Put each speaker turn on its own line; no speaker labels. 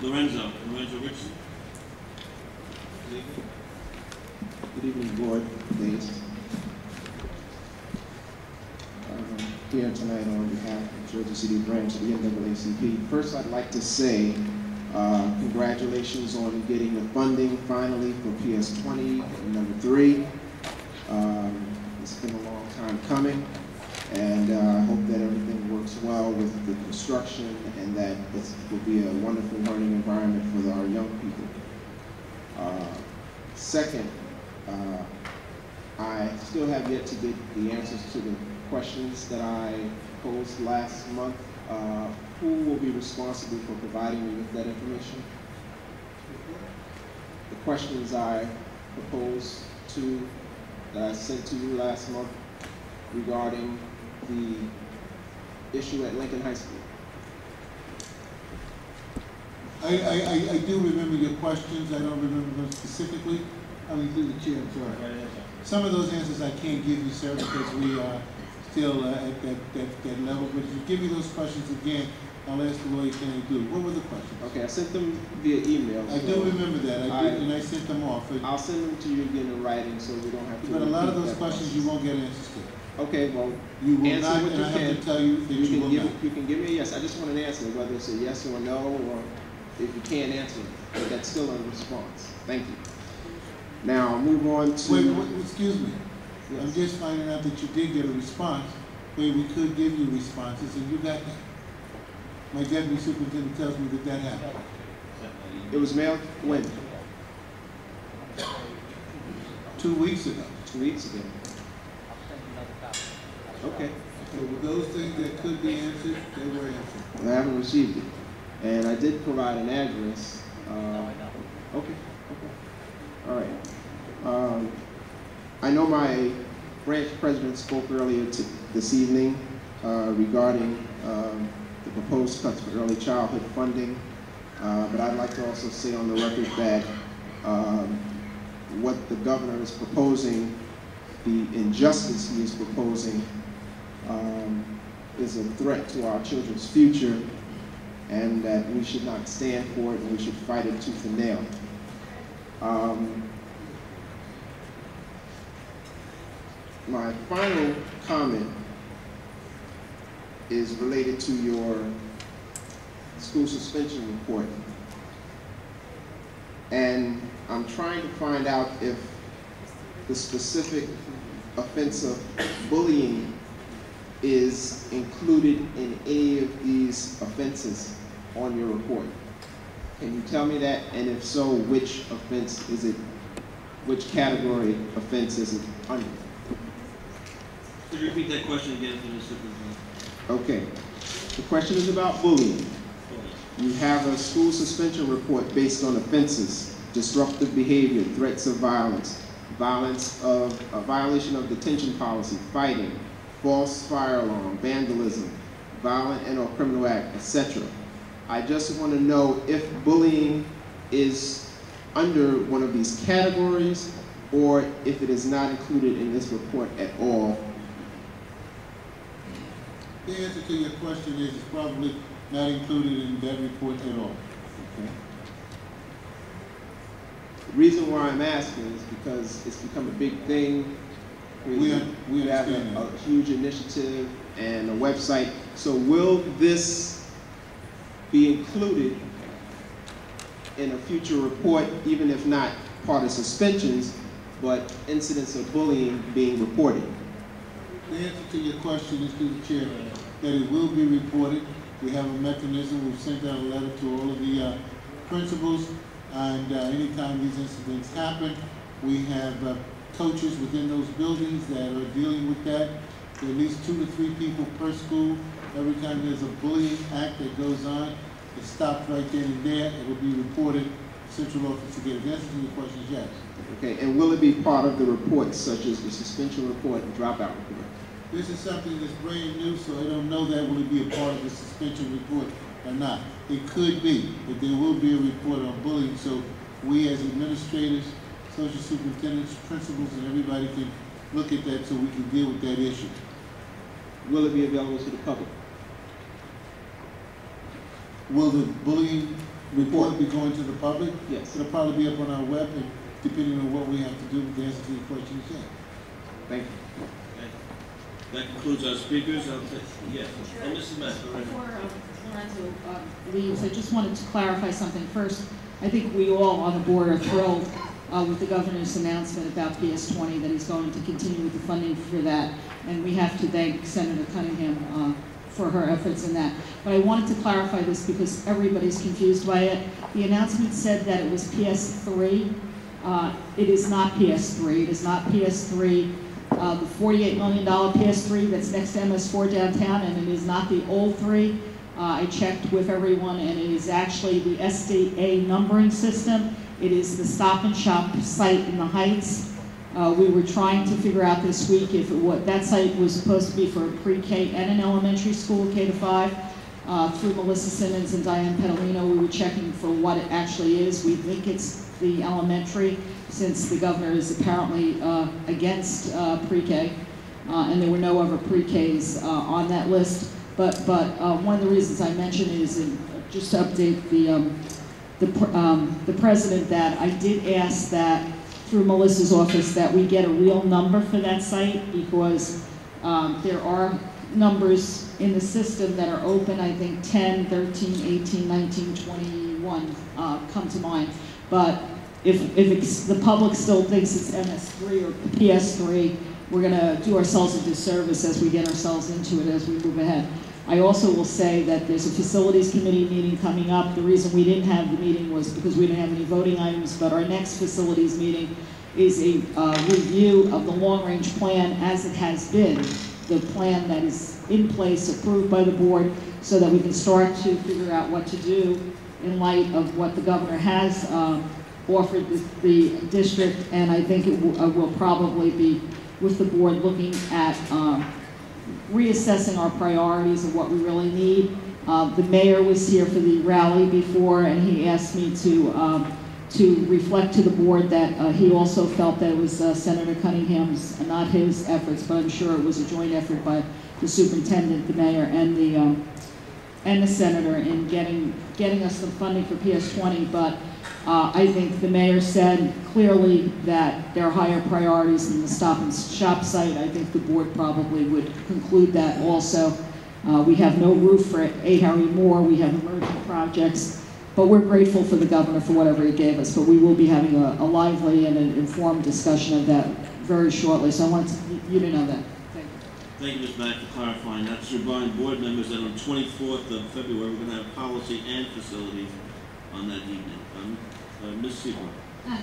Lorenzo Richardson.
Good evening, board. Please. Here tonight on behalf of Georgia City branch of the NAACP. First, I'd like to say congratulations on getting the funding finally for PS20 number 3. It's been a long time coming, and I hope that everything works well with the construction and that it will be a wonderful learning environment for our young people. Second, I still have yet to get the answers to the questions that I posed last month. Who will be responsible for providing me with that information? The questions I proposed that I sent to you last month regarding the issue at Lincoln High School.
I do remember your questions. I don't remember them specifically. I mean, through the chair, I'm sorry. Some of those answers I can't give you, sir, because we are still at that level. But if you give me those questions again, I'll ask the lawyer, can I do? What were the questions?
Okay, I sent them via email.
I do remember that. And I sent them off.
I'll send them to you again in writing so we don't have to.
But a lot of those questions you won't get answers to.
Okay, well,
you will
answer
not,
what
and
you
I
can.
have to tell you that you will not.
You can give me a yes. I just want an answer, whether it's a yes or a no, or if you can't answer it, but that's still a response. Thank you. Now, I'll move on to...
Wait, excuse me.
Yes.
I'm just finding out that you did get a response where we could give you responses, and you got that. My deputy superintendent tells me that happened.
It was mailed when?
2 weeks ago.
2 weeks ago. Okay.
So with those things that could be answered, they were answered.
Well, I haven't received it. And I did provide an address. Okay. All right. I know my branch president spoke earlier this evening regarding the proposed cuts for early childhood funding, but I'd like to also say on the record that what the governor is proposing, the injustice he is proposing, is a threat to our children's future, and that we should not stand for it, and we should fight it tooth and nail. My final comment is related to your school suspension report. And I'm trying to find out if the specific offense of bullying is included in any of these offenses on your report. Can you tell me that? And if so, which offense is it, which category offense is it under?
Could you repeat that question again for the superintendent?
Okay. The question is about bullying. You have a school suspension report based on offenses: disruptive behavior, threats of violence, a violation of detention policy, fighting, false fire alarm, vandalism, violent and/or criminal act, etc. I just want to know if bullying is under one of these categories or if it is not included in this report at all.
The answer to your question is it's probably not included in that report at all.
Okay. The reason why I'm asking is because it's become a big thing. We have a huge initiative and a website. So will this be included in a future report, even if not part of suspensions, but incidents of bullying being reported?
The answer to your question is through the chair, that it will be reported. We have a mechanism. We've sent out a letter to all of the principals, and anytime these incidents happen, we have coaches within those buildings that are dealing with that. There are at least 2 to 3 people per school. Every time there's a bullying act that goes on, it's stopped right then and there. It will be reported to central office to get it. The answer to your question is yes.
Okay, and will it be part of the reports, such as the suspension report and dropout report?
This is something that's brand new, so I don't know that will it be a part of the suspension report or not. It could be, but there will be a report on bullying, so we as administrators, social superintendents, principals, and everybody can look at that so we can deal with that issue.
Will it be available to the public?
Will the bullying report will be going to the public?
Yes.
It'll probably be up on our web, and depending on what we have to do, the answer to your question is yes.
Thank you.
Okay. That concludes our speakers. Yes. And Mrs. Mack, all right.
Before Lorenzo leaves, I just wanted to clarify something. First, I think we all on the board are thrilled with the governor's announcement about PS20, that he's going to continue with the funding for that. And we have to thank Senator Cunningham for her efforts in that. But I wanted to clarify this because everybody's confused by it. The announcement said that it was PS3. It is not PS3. It is not PS3. The $48 million PS3 that's next to MS4 downtown, and it is not the old 3. I checked with everyone, and it is actually the SDA numbering system. It is the Stop and Shop site in the Heights. We were trying to figure out this week if that site was supposed to be for a pre-K and an elementary school, K to 5. Through Melissa Simmons and Diane Pedalino, we were checking for what it actually is. We think it's the elementary, since the governor is apparently against pre-K, and there were no other pre-Ks on that list. But one of the reasons I mention is just to update the president, that I did ask that through Melissa's office that we get a real number for that site, because there are numbers in the system that are open. I think 10, 13, 18, 19, 21 come to mind. But if the public still thinks it's MS3 or PS3, we're going to do ourselves a disservice as we get ourselves into it as we move ahead. I also will say that there's a facilities committee meeting coming up. The reason we didn't have the meeting was because we didn't have any voting items, but our next facilities meeting is a review of the long-range plan as it has been, the plan that is in place, approved by the board, so that we can start to figure out what to do in light of what the governor has offered the district. And I think it will probably be with the board looking at reassessing our priorities of what we really need. The mayor was here for the rally before, and he asked me to reflect to the board that he also felt that it was Senator Cunningham's, not his efforts, but I'm sure it was a joint effort by the superintendent, the mayor, and the senator in getting us the funding for PS20. But I think the mayor said clearly that there are higher priorities than the Stop and Shop site. I think the board probably would conclude that also. We have no roof for 8 Harry Moore. We have emerging projects. But we're grateful for the governor for whatever he gave us. But we will be having a lively and an informed discussion of that very shortly. So I wanted you to know that. Thank you.
Thank you, Ms. Mack, for clarifying. That's to remind board members that on the 24th of February, we're going to have policy and facilities on that evening. Ms. Seaborn.